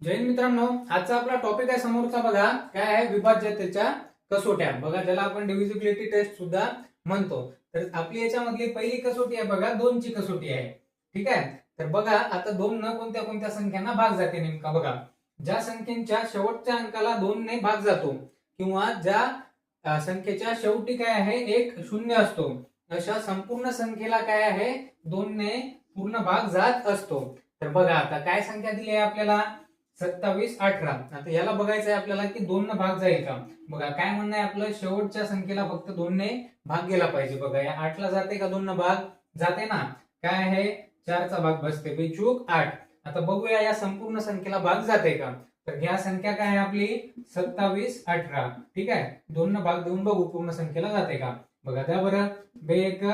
जय हिंद मित्रांनो, आजचा आपला टॉपिक आहे समोरचा बघा. काय आहे? विभाज्यतेच्या कसोट्या. बघा, ज्याला आपण डिव्हिजिबिलिटी टेस्ट सुद्धा म्हणतो. तर आपली याच्यामधली पहिली कसोटी आहे बघा, 2 ची कसोटी आहे. ठीक आहे. तर बघा, आता 2 न कोणत्या कोणत्या संख्यांना भाग जाते नेमका बघा. ज्या संख्येच्या शेवटच्या अंकाला 2 ने भाग जातो किंवा ज्या संख्येच्या शेवटी काय आहे एक शून्य असतो, अशा संपूर्ण संख्येला काय आहे 2 ने पूर्ण भाग जात असतो. तर बघा, आता काय संख्या दिली आहे आपल्याला? 27, 18. आता याला बघायचं आहे आपल्याला की 2 न भाग जाईल का. बघा, काय म्हणणं आहे आपलं, शेवटच्या संख्येला फक्त 2 ने भाग गेला पाहिजे. बघा, या 8 ला जाते का 2 न भाग? जाते ना. काय आहे? 4 चा भाग बसते, बेचूक 8. आता बघूया या संपूर्ण संख्येला भाग जाते का. तर ह्या संख्या काय आहे आपली 27, 18. ठीक आहे. 2 न भाग देऊन बघू पूर्ण संख्येला जाते का. बघा, त्या बरं. बे एक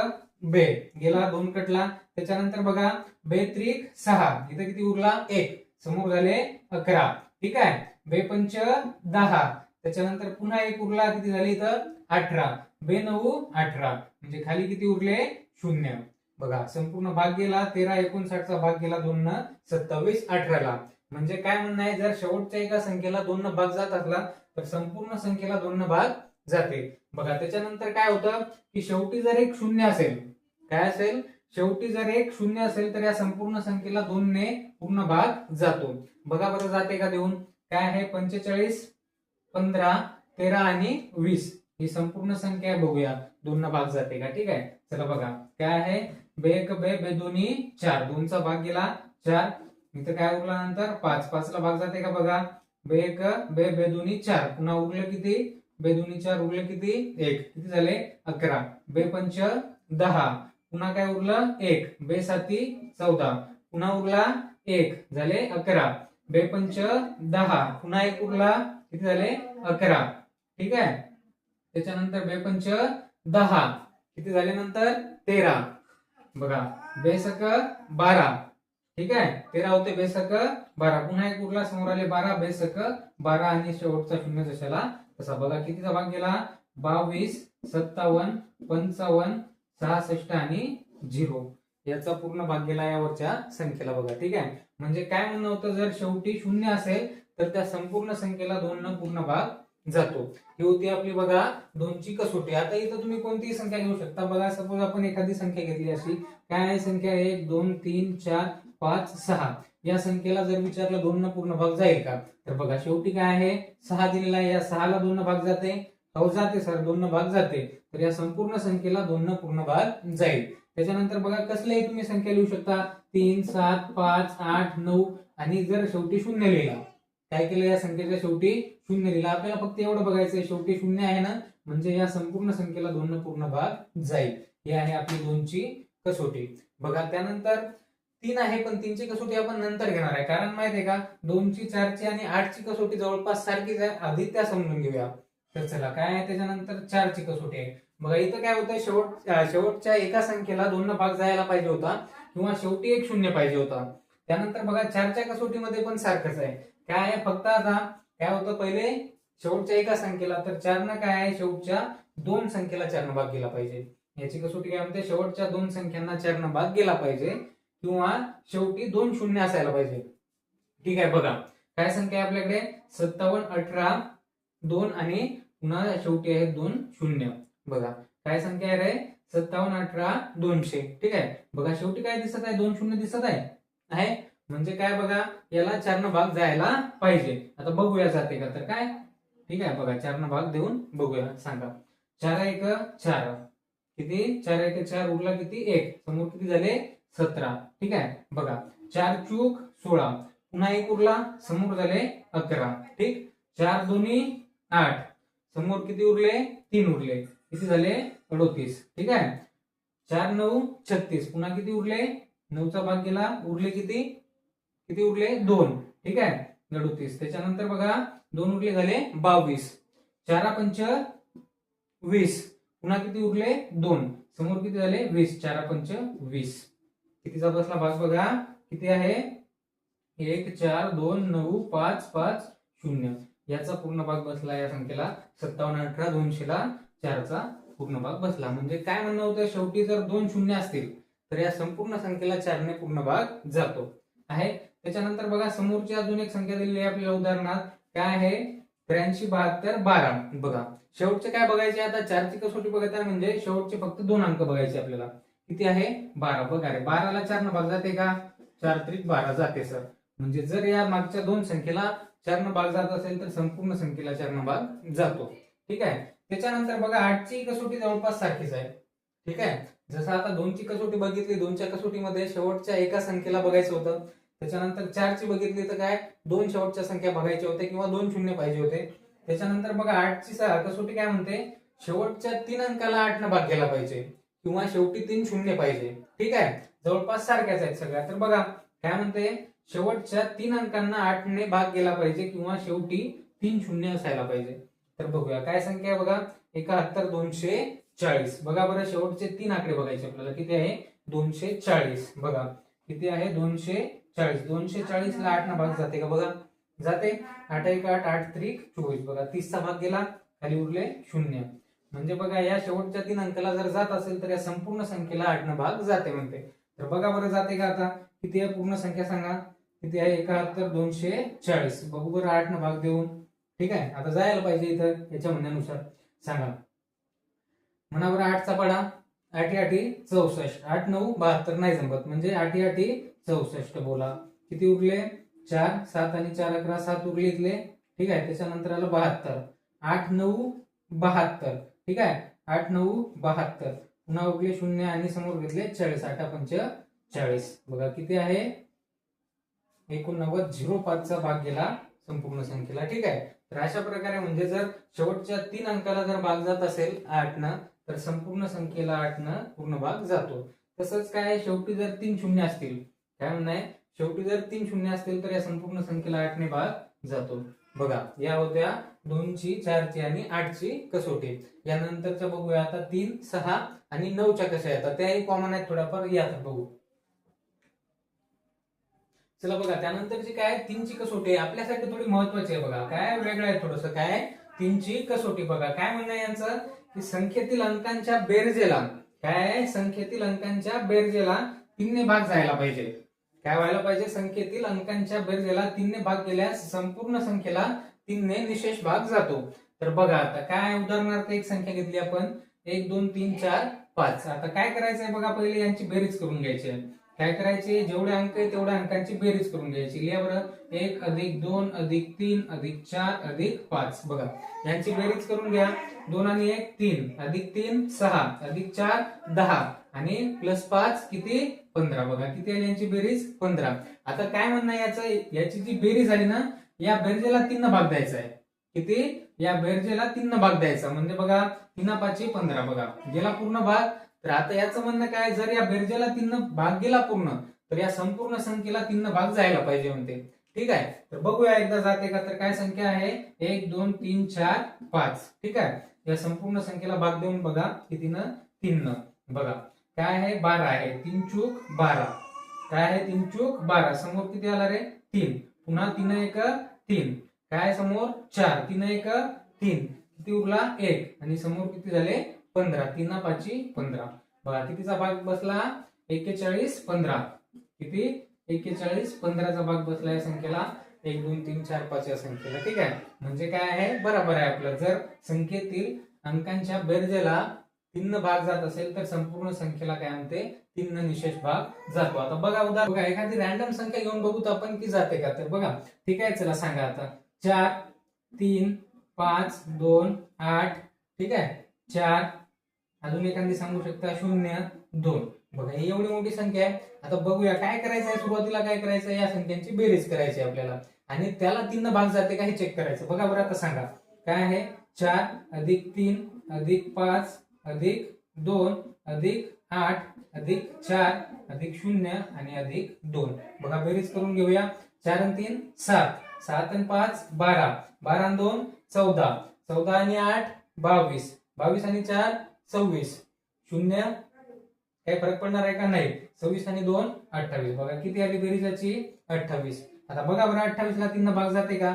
बे गेला, 2 कटला. त्याच्यानंतर बघा, बे त्रिक 6, इथं किती उरला? 1. समोर झाले 11. ठीक आहे. बे पंच 10, त्याच्यानंतर पुन्हा 1 उरला, किती झाले इथं 18. बे 9 18, म्हणजे खाली किती उरले? 0. बघा, संपूर्ण भाग गेला 13, 59 चा भाग गेला 2 न 27, 18 ला. म्हणजे काय म्हणणं आहे, जर शेवटच्या एका संख्येला 2 न भाग जात असला तर संपूर्ण संख्येला 2 न भाग जाते. बघा, त्याच्यानंतर काय होतं की शेवटी जर एक शून्य असेल, काय असेल? शेवटी जर एक शून्य असेल तर या संपूर्ण संख्येला 2 ने पूर्ण भाग जातो. बघा बरं, जाते का देऊन? काय आहे? 45, 15, 13 आणि 20 ही संपूर्ण संख्या आहे. बघूया 2 न भाग जाते का. ठीक आहे. चला बघा, काय आहे? बे एक बे, बे दोन्ही 4, 2 चा भाग गेला 4. इथं काय उरला नंतर 5, 5 ला भाग जाते का. बघा, बे एक बे, बे दोन्ही 4, पुन्हा उरलं किती? बे दोन्ही 4, उरलं किती? 1. किती झाले? 11. बे पंच 10, पुन्हा काय उरलं? 1. बे साती 14, पुन्हा उरला 1, झाले 11. बे पंच 10, पुन्हा 1 उरला, किती झाले? 11. ठीक आहे. त्याच्यानंतर बे पंच 10, किती झाले नंतर? 13. बघा, बेसक 12. ठीक आहे. 13 होते, बेसक 12, पुन्हा 1 उरला, समोर आले 12, बेसक 12 आणि शेवटचा शून्य जशाला तसा. बघा, कितीचा भाग गेला? 22, 57, 55, 66 आणि 0 याचा पूर्ण भाग गेला यावरच्या संख्येला. बघा, ठीक आहे. म्हणजे काय म्हणणं होतं, जर शेवटी शून्य असेल तर त्या संपूर्ण संख्येला 2 न पूर्ण भाग जातो. ही होती आपली बघा 2 ची कसोटी. आता इथं तुम्ही कोणतीही संख्या घेऊ शकता. बघा, सपोज आपण एखादी संख्या घेतली अशी, काय आहे संख्या? 1 2 3 4 5 6. या संख्येला जर विचारलं 2 न पूर्ण भाग जाईल का, तर बघा शेवटी काय आहे 6 दिलेला आहे. या 6 ला 2 न भाग जाते, हो जाते सर, 2 न भाग जाते. तर या संपूर्ण संख्येला 2 न पूर्ण भाग जाईल. त्याच्यानंतर बघा, कसल्याही तुम्ही संख्या लिहू शकता, 3 7 5 8 9, आणि जर शेवटी शून्य लिहिला, काय केलं या संख्येच्या शेवटी शून्य लिहिला. आपल्याला फक्त एवढं बघायचंय, शेवटी शून्य आहे ना, म्हणजे या संपूर्ण संख्येला 2 न पूर्ण भाग जाईल. ही आहे आपली 2 ची कसोटी. बघा, त्यानंतर 3 आहे, पण 3 ची कसोटी आपण नंतर घेणार आहे. कारण माहितीये का, 2 ची 4 ची आणि 8 ची कसोटी जवळपास सारखीच आहे. आधी त्या समजून घेऊया. तर चला, काय आहे त्याच्यानंतर 4 ची कसोटी आहे. बघा, इथं काय होतं, शेवटच्या एका संख्येला 2 न भाग जायला पाहिजे होता किंवा शेवटी एक शून्य पाहिजे होता. त्यानंतर बघा, 4 च्या कसोटीमध्ये पण सारखंच आहे. काय आहे, फक्त आता काय होतं, पहिले शेवटच्या एका संख्येला, तर 4 न काय आहे, शेवटच्या 2 संख्येला 4 न भाग गेला पाहिजे. याची कसोटी काय म्हणते, शेवटच्या 2 संख्यांना 4 न भाग गेला पाहिजे किंवा शेवटी 2 शून्य असायला पाहिजे. ठीक आहे. बघा, काय संख्या आहे आपल्याकडे? 57, 18, 2 आणि पुन्हा शेवटी आहे 2 शून्य. बघा, काय संख्या आहे रे? 57, 18, 200. ठीक आहे. बघा, शेवटी काय दिसत आहे? 2 शून्य दिसत आहे. म्हणजे काय, बघा, याला 4 न भाग जायला पाहिजे. आता बघूया जाते का, तर काय. ठीक आहे. बघा, 4 न भाग देऊन बघूया, सांगा. 4 1 4, किती? 4 1 4, उरला किती? 1, समोर किती झाले? 17. ठीक आहे. बघा, 4 चूक 16, पुन्हा 1 उरला, समोर झाले 11. ठीक. 4 दोन्ही 8, समोर किती उरले? 3 उरले, किती झाले? 38. ठीक आहे. 4 9 36, पुन्हा किती उरले? 9 चा भाग गेला, उरले किती? किती उरले? 2. ठीक आहे. 38. त्याच्यानंतर बघा, 2 उरले, झाले 22. 4 पंच 20, पुन्हा किती उरले? 2, समोर किती झाले? 20. 4 पंच 20. कितीचा बसला भाग बघा, किती आहे? 1 4 2 9 5 5 0. याचा पूर्ण भाग बसला या संख्येला. 57 18 200 ला 4 चा पूर्ण भाग बसला. म्हणजे काय म्हणणं होतं, शेवटी जर 2 शून्य असतील तर या संपूर्ण संख्येला 4 ने पूर्ण भाग जातो आहे. त्याच्यानंतर बघा समोरची अजून एक संख्या दिलेली आहे आपल्याला उदाहरणात, काय आहे 83, 72, 12. बघा शेवटचे काय बघायचे, आता 4ची कसोटी बघत आहे म्हणजे शेवटचे फक्त 2 अंक बघायचे आपल्याला. किती आहे 12. बघा रे 12ला 4 न भाग जाते का, 4 त्रिक 12 जाते सर. म्हणजे जर या मागच्या 2 संख्येला 4 न भाग जात असेल तर संपूर्ण संख्येला 4 न भाग जातो. ठीक आहे. त्याच्यानंतर बघा 8ची कसोटी जवळपास सारखीच आहे. ठीक आहे. जसं आता 2ची कसोटी बघितली, 2च्या कसोटीमध्ये शेवटच्या एका संख्येला बघायचं होतं. त्याच्यानंतर 4ची बघितली तर काय 2 शेवटच्या संख्या बघायच्या होत्या किंवा 2 शून्य पाहिजे होते. त्याच्यानंतर बघा 8ची कसोटी काय म्हणते, शेवटच्या 3 अंकाला 8 न भाग केला पाहिजे किंवा शेवटी 3 शून्य पाहिजे. ठीक आहे. जवळपास सारख्याच आहेत सगळ्या. तर बघा काय म्हणते, शेवटच्या 3 अंकांना 8 ने भाग केला पाहिजे किंवा शेवटी 3 शून्य असायला पाहिजे. तर बघूया काय संख्या आहे बघा, 71, 240. बघा बरं शेवटचे 3 आकडे बघायचे आपल्याला. किती आहे 240. बघा किती आहे 240. 240 ला 8 ना भाग जाते का, बघा जाते. 8 1 8, 8 त्रिक 24. बघा 30 चा भाग गेला, खाली उरले 0. म्हणजे बघा या शेवटच्या 3 अंकाला जर जात असेल तर या संपूर्ण संख्येला 8 न भाग जाते म्हणते. तर बघा बरं जाते का, आता किती आहे पूर्ण संख्या सांगा. किती आहे 71, 240. बघू बरं 8 न भाग देऊन. ठीक आहे. आता जायला पाहिजे इथं याच्या म्हणण्यानुसार. सांगा म्हणा बरं 8 चा पाडा. 8 8 64. 8 9 72 नाही जमत म्हणजे 8 8 64. बोला किती उरले 4. 7 आणि 4 11 7 उरले इथले. ठीक आहे. त्याच्यानंतर आलं 72. 8 9 72. ठीक आहे. 8 9 72. पुन्हा उरले 0 आणि समोर घेतले 40. 8 5 40. बघा किती आहे 89. 05 चा भाग गेला संपूर्ण संख्येला. ठीक आहे. तर अशा प्रकारे म्हणजे जर शेवटच्या 3 अंकाला जर भाग जात असेल 8 न तर संपूर्ण संख्येला 8 न पूर्ण भाग जातो. तसंच काय शेवटी जर 3 शून्य असतील, काय म्हणणं आहे शेवटी जर 3 शून्य असतील तर या संपूर्ण संख्येला 8 ने भाग जातो. बघा या होत्या 2ची 4ची आणि 8ची कसोटी. यानंतरच्या बघूया आता 3 6 आणि 9च्या कशा येतात, त्याही कॉमन आहेत थोड्याफार. या तर बघू. चला बघा त्यानंतरची काय 3ची कसोटी आपल्यासाठी थोडी महत्वाची आहे. बघा काय वेगळं आहे थोडस. काय 3ची कसोटी बघा काय म्हणणं आहे यांचं, की संख्येतील अंकांच्या बेरजेला, काय संख्येतील अंकांच्या बेरजेला 3 ने भाग जायला पाहिजे. काय व्हायला पाहिजे, संख्येतील अंकांच्या बेरजेला 3 ने भाग केल्यास संपूर्ण संख्येला 3 ने निशेष भाग जातो. तर बघा आता काय उदाहरणार्थ एक संख्या घेतली आपण 1 2 3 4 5. आता काय करायचंय बघा, पहिले यांची बेरीज करून घ्यायची आहे. काय करायचे, जेवढे अंक आहे तेवढ्या अंकांची बेरीज करून घ्यायची. लिहा बरं 1 + 2 + 3 + 4 + 5. बघा यांची बेरीज करून घ्या. 2 आणि 1 3 + 3 6 + 4 10 आणि +5 किती 15. बघा किती आली यांची बेरीज 15. आता काय म्हणणं याचं, याची जी बेरीज झाली ना या बेरजेला 3 न भाग द्यायचा आहे. किती, या बेरजेला 3 न भाग द्यायचा म्हणजे बघा 3 5 15. बघा गेला पूर्ण भाग. तर आता याचं म्हणणं काय, जर या बेरजेला 3 न भाग गेला पूर्ण तर या संपूर्ण संख्येला 3 न भाग जायला पाहिजे म्हणते. ठीक आहे. तर बघूया एकदा जाते का. तर काय संख्या आहे 1 2 3 4 5. ठीक आहे. या संपूर्ण संख्येला भाग देऊन बघा कितीनं 3 न. बघा काय आहे 12 आहे. 3 चूक 12. काय आहे 3 चूक 12. समोर किती आला रे 3. पुन्हा 3 1 3. काय समोर 4. 3 1 3. किती उरला 1 आणि समोर किती झाले 15. 3 5 15. बघा कितीचा भाग बसला 41 15. किती 41 15 चा भाग बसला या संख्येला 1 2 3 4 5 या संख्येला. ठीक आहे. म्हणजे काय आहे बरोबर आहे आपलं. जर संख्येतील अंकांच्या बेरजेला 3 भाग जात असेल तर संपूर्ण संख्येला काय म्हणते 3 निशेष भाग जातो. आता बघा उदाहरण बघा एखादी रॅन्डम संख्या घेऊन बघू आपण की जाते का. तर बघा ठीक आहे. चला सांगा आता 4 3 5 2 8. ठीक आहे 4. अजून एखादी सांगू शकता 0 2. बघा ही एवढी मोठी संख्या आहे. आता बघूया काय करायचं आहे. सुरुवातीला काय करायचं आहे, या संख्यांची बेरीज करायची आपल्याला आणि त्याला 3 भाग जाते का हे चेक करायचं. बघा बरं आता सांगा काय आहे 4 + 3 + 5 + 2 + 8 + 4 + 0 आणि +2. बघा बेरीज करून घेऊया. 4 आणि 3 7. 7 आणि 5 12. 12 आणि 2 14. 14 आणि 8 22. 22 आणि 4 26. 0 काही फरक पडणार आहे का नाही. 26 आणि 2 28. बघा किती आली बेरीजाची 28. आता बघा बरं 28 ला 3 भाग जाते का.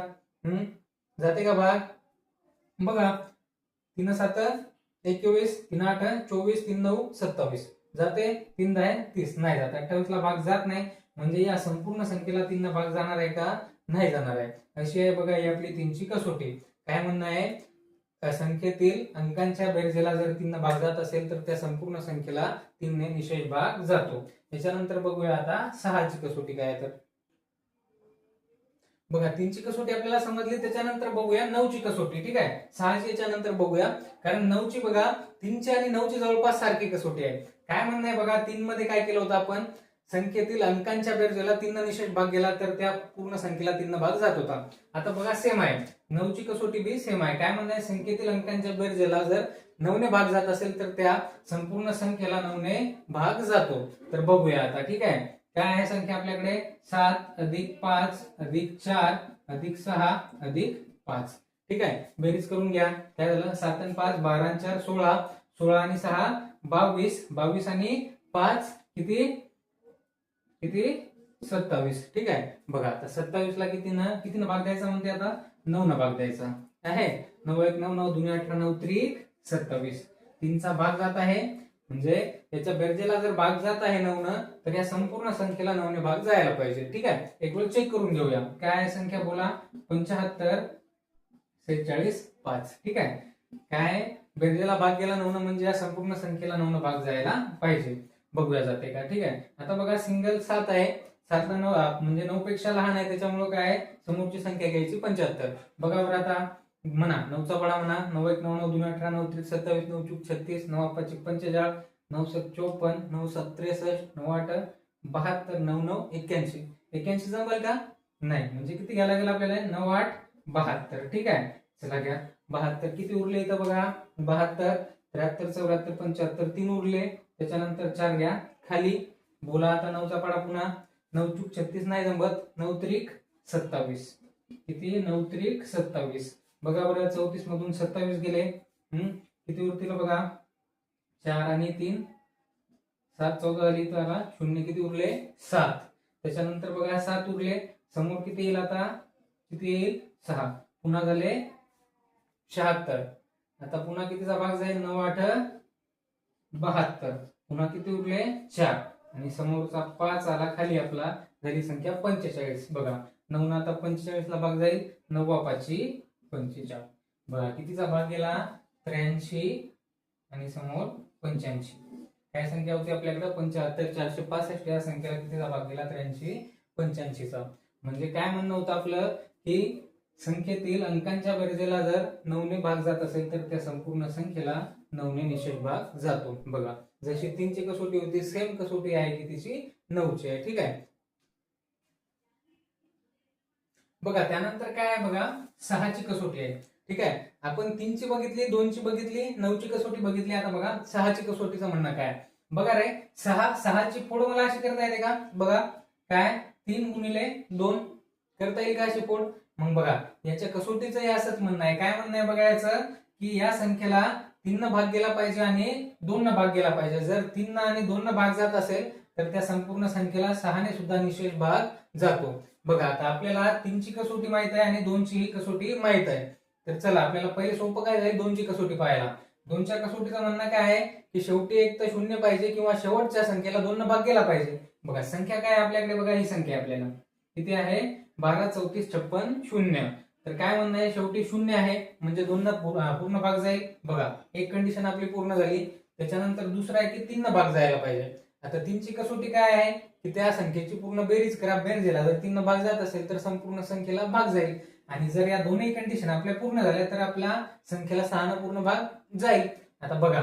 जाते का भाग. बघा 3 7 21. 3 8 24. 3 9 27. जाते. 3 10 30. नाही जात. 28 ला भाग जात नाही. म्हणजे या संपूर्ण संख्येला 3 भाग जाणार आहे का, नाही जाणार आहे. अशी आहे बघा ही आपली 3ची कसोटी. काय म्हणणं आहे, संख्येतील अंकांच्या बेरजेला जर 3 भाग जात असेल तर त्या संपूर्ण संख्येला 3 ने निशेष भाग जातो. त्याच्यानंतर बघूया आता 6ची कसोटी काय आहे. तर बघा 3ची कसोटी आपल्याला समजली. त्याच्यानंतर बघूया 9ची कसोटी. ठीक आहे, 6ची याच्यानंतर बघूया, कारण 9ची बघा 3ची आणि 9ची जवळपास सारखी कसोटी आहे. काय म्हणणं आहे बघा, 3 मध्ये काय केलं होतं आपण, संख्येतील अंकांच्या बेरजेला 3 निशेष भाग गेला तर त्या पूर्ण संख्येला 3 भाग जात होता. आता बघा सेम आहे, 9ची कसोटी बी सेम आहे. काय म्हणणं आहे, संख्येतील अंकांच्या बेरजेला जर 9 ने भाग जात असेल तर त्या संपूर्ण संख्येला 9 ने भाग जातो. तर बघूया आता. ठीक आहे, काय आहे संख्या आपल्याकडे, 7 अधिक 5 अधिक 4 अधिक 6 अधिक 5. ठीक आहे, बेरीज करून घ्या. काय झालं, 7 आणि 5 12 आणि 4 16, 16 आणि 6 22, 22 आणि 5 किती किती 27. ठीक आहे, बघा आता 27 ला कितीनं भाग द्यायचा म्हणते, आता 9 न भाग द्यायचा आहे. 9 1 9 9 2 18 9 त्रिक 27. 3चा भाग जात आहे, म्हणजे याच्या बेरजेला जर भाग जात आहे 9 न, तर या संपूर्ण संख्येला 9 ने भाग जायला पाहिजे. ठीक आहे, एक वेळ चेक करून घेऊया. काय आहे संख्या बोला, 75 46 5. ठीक आहे, काय बेरजेला भाग गेला 9 न, म्हणजे या संपूर्ण संख्येला 9 न भाग जायला पाहिजे. बघूया जाते का. ठीक आहे, आता बघा सिंगल 7 आहे, 7 ला 9 म्हणजे 9 पेक्षा लहान आहे, त्याच्यामुळे काय आहे, समोरची संख्या घ्यायची 75. बघा बरं आता म्हणा, 9चा पडा म्हणा, 9 1 9 9 2 18 9 त्रिक 27, 9 चूक 36, 9 5 45, 9 7 54, 9 7 63, 9 8 72, 9 9 81. 81 जमेल का, नाही, म्हणजे किती घ्यायला गेला आपल्याला, 9 8 72. ठीक आहे, चला घ्या 72. किती उरले इथं बघा, 72 73 74 75 3 उरले. त्याच्यानंतर 4 घ्या खाली. बोला आता 9चा पाडा पुन्हा, 9 चूक 36 नाही जमत, 9 त्रिक 27. किती, 9 त्रिक 27. बघा बरं, 34 मधून 27 गेले, किती उरतील बघा, 4 आणि 3 7 14 झाली, तर आला 0, किती उरले 7. त्याच्यानंतर बघा 7 उरले, समोर किती येईल आता, किती येईल 6, पुन्हा झाले 76. आता पुन्हा कितीचा भाग जाईल, 9 8 72, पुन्हा किती उरले 4, आणि समोरचा 5 आला खाली, आपला झाली संख्या 45. बघा 9 आता 45 ला भाग जाईल, 9 5 45. बघा कितीचा भाग गेला, 83, आणि समोर 85. काय संख्या होती आपल्याकडे, 75 465. या संख्येला कितीचा भाग गेला, 83 85चा. म्हणजे काय म्हणणं होतं आपलं, की संख्येतील अंकांच्या बेरजेला जर 9 ने भाग जात असेल तर त्या संपूर्ण संख्येला 9 ने निशेष भाग जातो. बघा जशी 3ची कसोटी होती, सेम कसोटी आहे कितीची, 9ची आहे. ठीक आहे, बघा त्यानंतर काय आहे बघा, 6ची कसोटी आहे. ठीक आहे, आपण 3ची बघितली, 2ची बघितली, 9ची कसोटी बघितली. आता बघा 6ची कसोटीचं म्हणणं काय, बघा रे, 6ची फोड मला अशी करता येते का, बघा काय 3 गुणिले 2 करता येईल का अशी फोड. मग बघा याच्या कसोटीचं असंच म्हणणं आहे. काय म्हणणं आहे बघा याचं, की या संख्येला 3 न भाग गेला पाहिजे आणि 2 न भाग गेला पाहिजे. जर 3 न आणि 2 न भाग जात असेल तर त्या संपूर्ण संख्येला 6 ने सुद्धा निशेष भाग जातो. बघा आता आपल्याला 3ची कसोटी माहित आहे आणि 2ची कसोटी माहित आहे. तर चला आपल्याला पहिले सोपं काय जाईल, 2ची कसोटी पाहायला. 2च्या कसोटीचं म्हणणं काय आहे, की शेवटी एक तर 0 पाहिजे किंवा शेवटच्या संख्येला 2 न भाग गेला पाहिजे. बघा संख्या काय आपल्याकडे, बघा ही संख्या आपल्याला किती आहे, 12 34 56 0. तर काय म्हणणं आहे, शेवटी 0 आहे म्हणजे 2 न पूर्ण भाग जाईल. बघा एक कंडिशन आपली पूर्ण झाली. त्याच्यानंतर दुसरा आहे की 3 न भाग जायला पाहिजे. आता 3ची कसोटी काय आहे, की त्या संख्येची पूर्ण बेरीज करा, बेरजेला जर 3 न भाग जात असेल तर संपूर्ण संख्येला भाग जाईल, आणि जर या दोन्ही कंडिशन आपल्या पूर्ण झाल्या तर आपल्या संख्येला 6 न पूर्ण भाग जाईल. आता बघा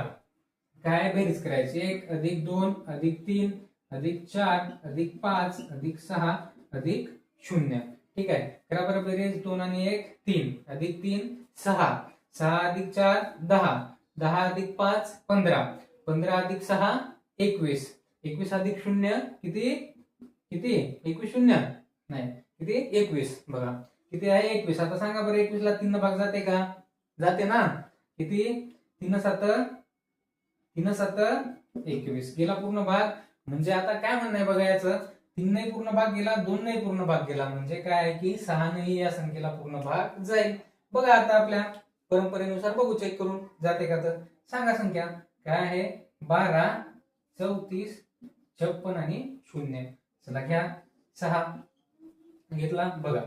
काय बेरीज करायची, 1 अधिक 2 अधिक 3 अधिक 4 अधिक 5 अधिक 6 अधिक 0. ठीक आहे, करा बरं बेरीज, 2 आणि 1 3 अधिक 3 6 6 अधिक 4 10 10 अधिक 5 15 15 अधिक 6 21 21 अधिक 0 किती किती 21 0 नाही किती 21. बघा किती आहे 21. आता सांगा बरं 21 ला 3 न भाग जाते का, जाते ना. किती 3 7 3 7 21 गेला पूर्ण भाग. म्हणजे आता काय म्हणणं आहे बघा याचं, 3 नाही पूर्ण भाग गेला, 2 नाही पूर्ण भाग गेला, म्हणजे काय आहे की 6 नाही या संख्येला पूर्ण भाग जाईल. बघा आता आपल्या परंपरेनुसार बघू चेक करून जाते का, तर सांगा संख्या काय आहे, 12 34 56 आणि 0. चला घ्या 6 घेतला बघा.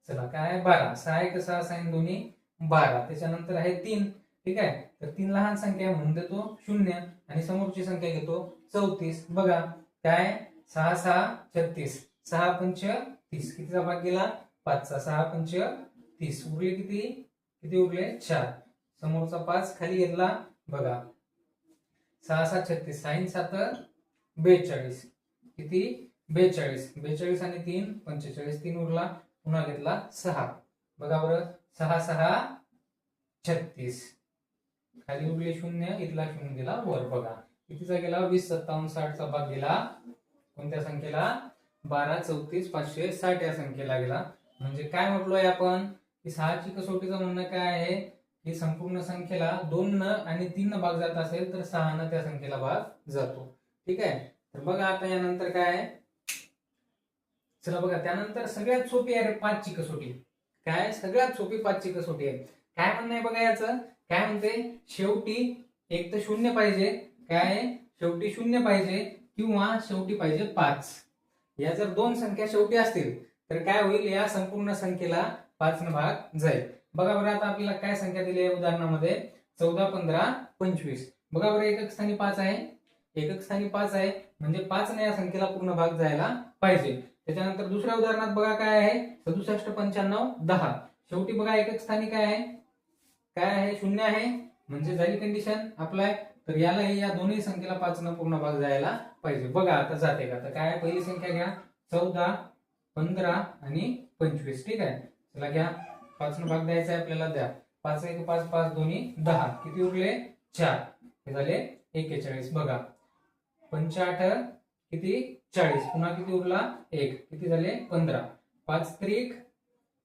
चला काय आहे 12, 6 1 6 6 दोन्ही 12. त्याच्यानंतर आहे 3. ठीक आहे, तर 3 लहान संख्या आहे म्हणून देतो 0 आणि समोरची संख्या घेतो 34. बघा काय 6 6 36, 6 पंच 30, कितीचा भाग गेला 5चा, 6 पंच 30, उरले किती किती उरले 4. समोरचा 5 खाली घेतला बघा 6 7 36, 6 7 42, किती 42, 42 आणि 3 45, 3 उरला, पुन्हा घेतला 6. बघा बरं 6 6 36, खाली उरले 0, इथला 0 गेला वर. बघा कितीचा गेला 20 57 60 चा भाग गेला कोणत्या संख्येला 12 34 560 या संख्येला गेला. म्हणजे काय म्हटलोय आपण की 6 ची कसोटीचं म्हणणं काय आहे की संपूर्ण संख्येला 2 न आणि 3 न भाग जात असेल तर 6 न त्या संख्येला भाग जातो. ठीक आहे, तर बघा आता यानंतर काय आहे. चला बघा त्यानंतर सगळ्यात सोपी आहे 5 ची कसोटी. काय सगळ्यात सोपी 5 ची कसोटी आहे. काय म्हणणं आहे बघा याचं, काय म्हणते शेवटी एक तर 0 पाहिजे, काय शेवटी 0 पाहिजे किंवा शेवटी पाहिजे 5. या जर दोन संख्या शेवटी असतील तर काय होईल, या संपूर्ण संख्येला 5 न भाग जाईल. बघा बरं आता आपल्याला काय संख्या दिली आहे उदाहरणामध्ये 14 15 25. बघा बरं एकक स्थानी 5 आहे, एकक स्थानी 5 आहे म्हणजे 5 ने या संख्येला पूर्ण भाग जायला पाहिजे. त्याच्यानंतर दुसऱ्या उदाहरणात बघा काय आहे 67 95 10. शेवटी बघा एकक स्थानी काय आहे, काय आहे 0 आहे म्हणजे झाली कंडिशन अप्लाय. तर याला या दोन्ही संख्येला 5 न पूर्ण भाग जायला पाहिजे. बघा आता जाते का, तर काय आहे पहिली संख्या घ्या 14 15 आणि 25. ठीक आहे, चला घ्या 5 न भाग द्यायचा आहे आपल्याला, द्या 5 1 5 5 दोन्ही 10, किती उरले 4, हे झाले 41. बघा 5 8 किती 40, पुन्हा किती उरला 1, किती झाले 15, 5 3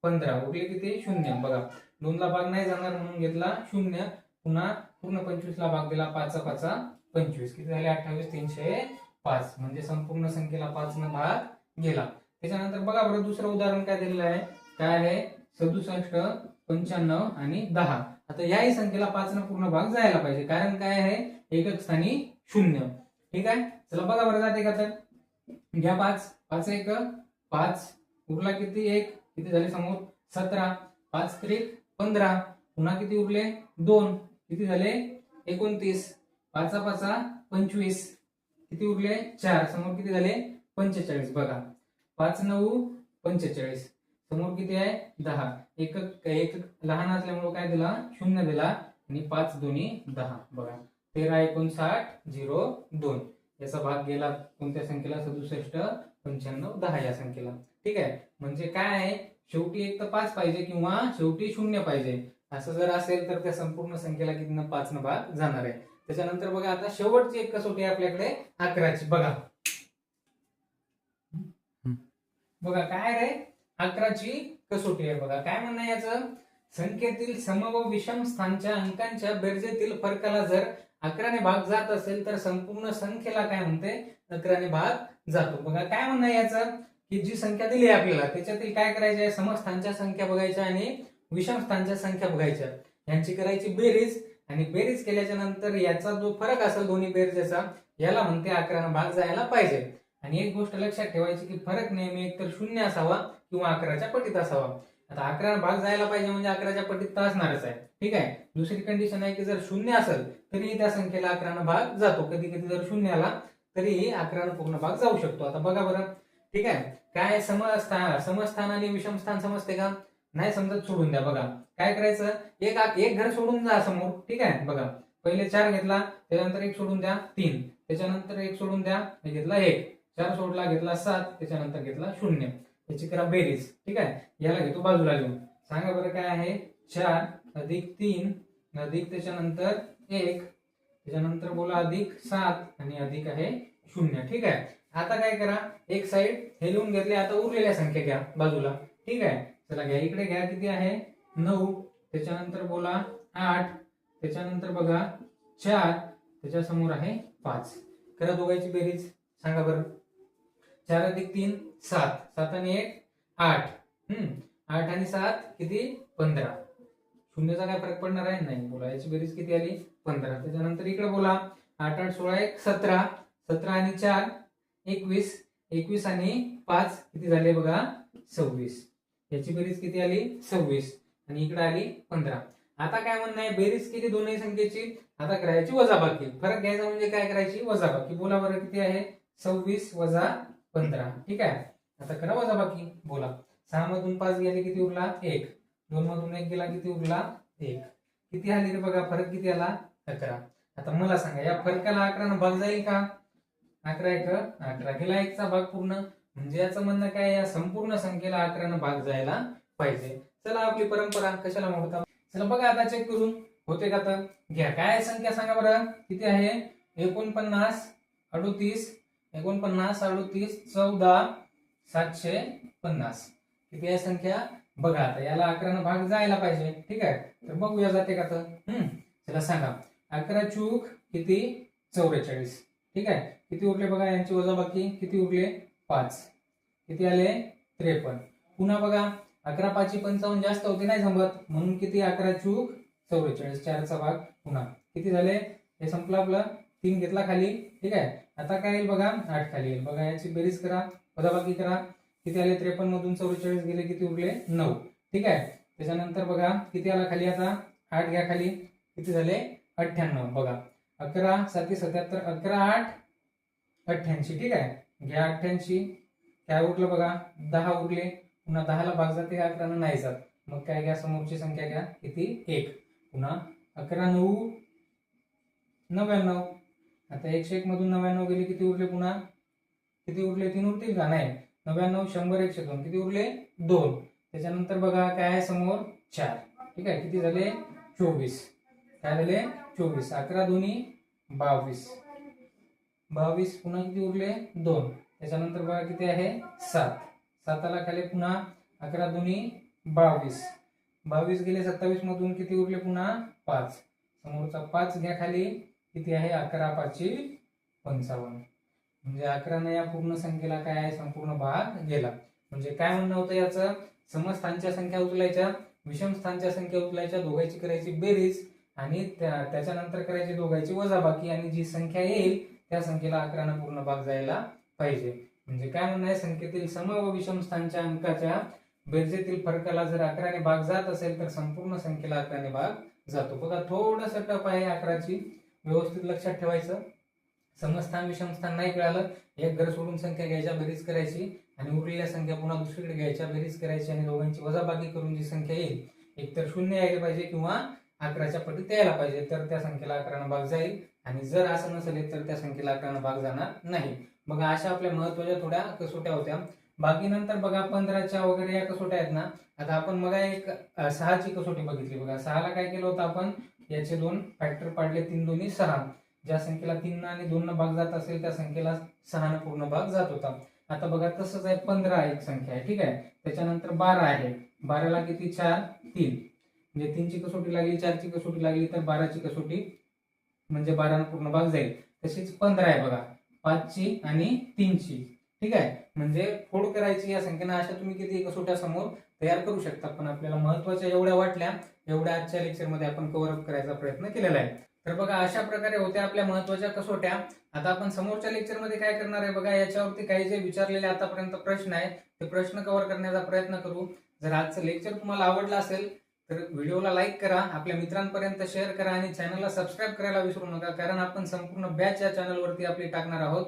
15, उरले किती 0. बघा 2 ला भाग नाही जाणार म्हणून घेतला 0, पुन्हा पूर्ण 25 ला भाग दिला 5 5 25, किती झाले 28 305. म्हणजे संपूर्ण संख्येला 5 न भाग गेला. त्याच्यानंतर बघा बरं दुसरं उदाहरण काय दिलेलं आहे, काय आहे 67 95 आणि 10. आता याही संख्येला 5 न पूर्ण भाग जायला पाहिजे कारण काय आहे एकक स्थानी 0. ठीक आहे, चला बघा बरं जाते का, तर घ्या 5 5 1 5, उरला किती 1, किती झाले समोर 17, 5 3 15, पुन्हा किती उरले 2, किती झाले 29, 5 5 25, किती उरले 4, समोर किती झाले 45. बघा 5 9 45, समोर किती आहे 10. एकक लहान असल्यामुळे काय दिला 0 दिला आणि 5 दोन्ही 10. बघा 13 59 02, याचा भाग गेला कोणत्या संख्येला 67 95 10 या संख्येला. ठीक आहे, म्हणजे काय आहे शेवटी एक तर 5 पाहिजे किंवा शेवटी 0 पाहिजे. असं जर असेल तर त्या संपूर्ण संख्येला किती 5 न भाग जाणार आहे. त्याच्यानंतर बघा आता शेवटची एक कसोटी आहे आपल्याकडे 11 ची. बघा बघा काय रे 11 ची कसोटी आहे. बघा काय म्हणणं आहे याचं, संख्येतील सम व विषम स्थानच्या अंकांच्या बेरजेतील फरकाला जर 11 ने भाग जात असेल तर संपूर्ण संख्येला काय म्हणते 11 ने भाग जातो. बघा काय म्हणणं आहे याचं की जी संख्या दिली आहे आपल्याला त्याच्यातील काय करायचे आहे समस्थानच्या संख्या बघायच्या आणि विषम स्थानच्या संख्या बघायच्या, यांची करायची बेरीज आणि बेरीज केल्याच्या नंतर याचा जो फरक असेल दोन्ही बेरजेचा याला म्हणते 11 न भाग जायला पाहिजे. आणि एक गोष्ट लक्षात ठेवायची की फरक नेहमी एकतर 0 असावा किंवा 11च्या पटीत असावा. आता 11 न भाग जायला पाहिजे म्हणजे 11च्या पटीत तर असणारच आहे. ठीक आहे, दुसरी कंडिशन आहे की जर 0 असेल तरी त्या संख्येला 11 न भाग जातो. कधी कधी जर 0 आला तरीही 11 न पूर्ण भाग जाऊ शकतो. आता बघा बरं, ठीक आहे, काय समस्थान आणि विषम स्थान समजते का, नाही समजत सोडून द्या. बघा काय करायचं, एक घर सोडून जा समोर. ठीक आहे, बघा पहिले 4 घेतला, त्याच्यानंतर 1 सोडून द्या 3, त्याच्यानंतर 1 सोडून द्या, हे घेतला 1, 4 सोडला घेतला 7, त्याच्यानंतर घेतला 0. याची करा बेरीज. ठीक आहे, याला घेतो बाजूला घेऊन, सांगा बरं काय आहे 4 अधिक 3 अधिक त्याच्यानंतर 1, त्याच्यानंतर बोला अधिक 7 आणि अधिक आहे 0. ठीक आहे, आता काय करा एक साइड हे लिहून घेतले, आता उरलेल्या संख्या घ्या बाजूला. ठीक आहे, चला घ्या इकडे घ्या, किती आहे 9, त्याच्यानंतर बोला 8, त्याच्यानंतर बघा 4, त्याच्या समोर आहे 5. करा दोघांची बेरीज, सांगा बरं 4 अधिक 3 7, 7 आणि 1 8, 8 आणि 7 किती 15. शून्याचा काय फरक पडणार आहे नाही. बोला याची बेरीज किती आली 15. त्याच्यानंतर इकडे बोला 8 8 16 1 17, 17 आणि 4 21, 21 आणि 5 किती झाले बघा 26. याची बेरीज किती आली 26 आणि इकडे आली 15. आता काय म्हणणं आहे, बेरीज केली दोन्ही संख्येची, आता करायची वजाबाकी. फरक घ्यायचा म्हणजे काय करायची वजाबाकी. बोला बरं किती आहे 26 वजा 15. ठीक आहे, आता करा वजाबाकी. बोला 6 मधून 5 गेले किती उरला 1, 2 मधून 1 गेला किती उरला 1. किती आली रे बघा फरक किती आला 11. आता मला सांगा या फरकाला 11 ने भाग जाईल का? 11 1 11 गेला 1 चा भाग पूर्ण, म्हणजे याचं म्हणणं काय या संपूर्ण संख्येला 11 ने भाग जायला पाहिजे. चला आपली परंपरा कशाला मोडता. चला बघा आता चेक करून होते का. तर घ्या काय संख्या सांगा बरं किती आहे 49 38 49 38 14 750. किती आहे संख्या बघा. आता याला 11 ने भाग जायला पाहिजे. ठीक आहे, तर बघूया जाते का. तर चला सांगा 11 चूक किती 44. ठीक आहे, किती उरले बघा यांची वजाबाकी किती उरले 5. किती आले 53. पुन्हा बघा 11 5 55 जास्त होते नाही जमत, म्हणून किती 11 चूक 44 4 चा भाग पुन्हा किती झाले. हे संपलं आपलं 3 घेतला खाली. ठीक आहे, आता काय येईल बघा 8 खाली येईल. बघा याची बेरीज करा वजाबाकी करा. किती आले 53 मधून 44 गेले किती उरले 9. ठीक आहे, त्याच्यानंतर बघा किती आला खाली. आता 8 घ्या खाली किती झाले 98. बघा 11 7 77 11 8 88. ठीक आहे, घ्या 88. काय उरलं बघा 10 उरले. पुन्हा 10 ला भाग जाते 11 ने नाही जात, मग काय घ्या समोरची संख्या घ्या किती 1. पुन्हा 11 9 99. आता 101 मधून 99 गेले किती उरले. पुन्हा किती उरले 3 उरतील का नाही. 99 100 102 किती उरले 2. त्याच्यानंतर बघा काय आहे समोर 4. ठीक आहे, किती झाले 24. काय झाले 24. 11 दोन्ही 22 22. पुन्हा किती उरले 2. त्याच्यानंतर बघा किती आहे 7. 7 आला खाली. पुन्हा 11 दोन्ही 22 22 गेले 27 मधून किती उरले पुन्हा 5. समोरचा 5 घ्या खाली किती आहे 11 5 55. म्हणजे 11 ने या पूर्ण संख्येला काय आहे संपूर्ण भाग गेला. म्हणजे काय म्हणणं होतं याचं, समस्थानच्या संख्या उचलायच्या, विषम स्थानच्या संख्या उचलायच्या, दोघांची करायची बेरीज आणि त्याच्यानंतर करायची दोघांची वजाबाकी, आणि जी संख्या येईल त्या संख्येला 11 ने पूर्ण भाग जायला पाहिजे. म्हणजे काय म्हणणं आहे संख्येतील सम व विषम स्थानच्या अंकाच्या बेरजेतील फरकाला जर 11 ने भाग जात असेल तर संपूर्ण संख्येला 11 ने भाग जातो. बघा थोडस टफ आहे 11ची, व्यवस्थित लक्षात ठेवायचं. समस्थान विषमस्थान नाही कळालं, एक घर सोडून संख्या घ्यायच्या बेरीज करायची आणि उरलेल्या संख्या पुन्हा दुसरीकडे घ्यायच्या बेरीज करायची आणि दोघांची वजाबाकी करून जी संख्या येईल एकतर 0 यायला पाहिजे किंवा 11च्या पटीत यायला पाहिजे, तर त्या संख्येला 11 ने भाग जाईल. आणि जर असं नसेल तर त्या संख्येला 11 ने भाग जाणार नाही. बघा अशा आपल्या महत्वाच्या थोड्या कसोट्या होत्या. बाकी नंतर बघा 15च्या वगैरे या कसोट्या आहेत ना. आता आपण बघा एक 6ची कसोटी बघितली. बघा 6 ला काय केलं होतं आपण, याचे 2 फॅक्टर पाडले, 3 दोन्ही 6. ज्या संख्येला 3 आणि 2 न भाग जात असेल त्या संख्येला 6 ने पूर्ण भाग जात होता. आता बघा तसंच आहे 15 एक संख्या आहे. ठीक आहे, त्याच्यानंतर 12 आहे. 12ला किती 4 3, म्हणजे 3ची कसोटी लागली 4ची कसोटी लागली तर 12ची कसोटी म्हणजे 12 ने पूर्ण भाग जाईल. तशीच 15 आहे बघा 5ची आणि 3ची. ठीक आहे, म्हणजे फोड करायची या संख्येनं. अशा तुम्ही किती कसोट्या समोर तयार करू शकता, पण आपल्याला महत्वाच्या एवढ्या वाटल्या एवढ्या आजच्या लेक्चरमध्ये आपण कव्हर अप करायचा प्रयत्न केलेला आहे. तर बघा अशा प्रकारे होत्या आपल्या महत्वाच्या कसोट्या. आता आपण समोरच्या लेक्चरमध्ये काय करणार आहे बघा, याच्यावरती काही जे विचारलेले आतापर्यंत प्रश्न आहेत ते प्रश्न कव्हर करण्याचा प्रयत्न करू. जर आजचं लेक्चर तुम्हाला आवडलं असेल तर व्हिडिओला लाईक करा, आपल्या मित्रांपर्यंत शेअर करा आणि चॅनलला सबस्क्राईब करायला विसरू नका, कारण आपण संपूर्ण बॅच या चॅनलवरती आपली टाकणार आहोत.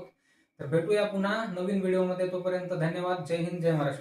तर भेटूया पुन्हा नवीन व्हिडिओमध्ये. तोपर्यंत धन्यवाद. जय हिंद, जय महाराष्ट्र.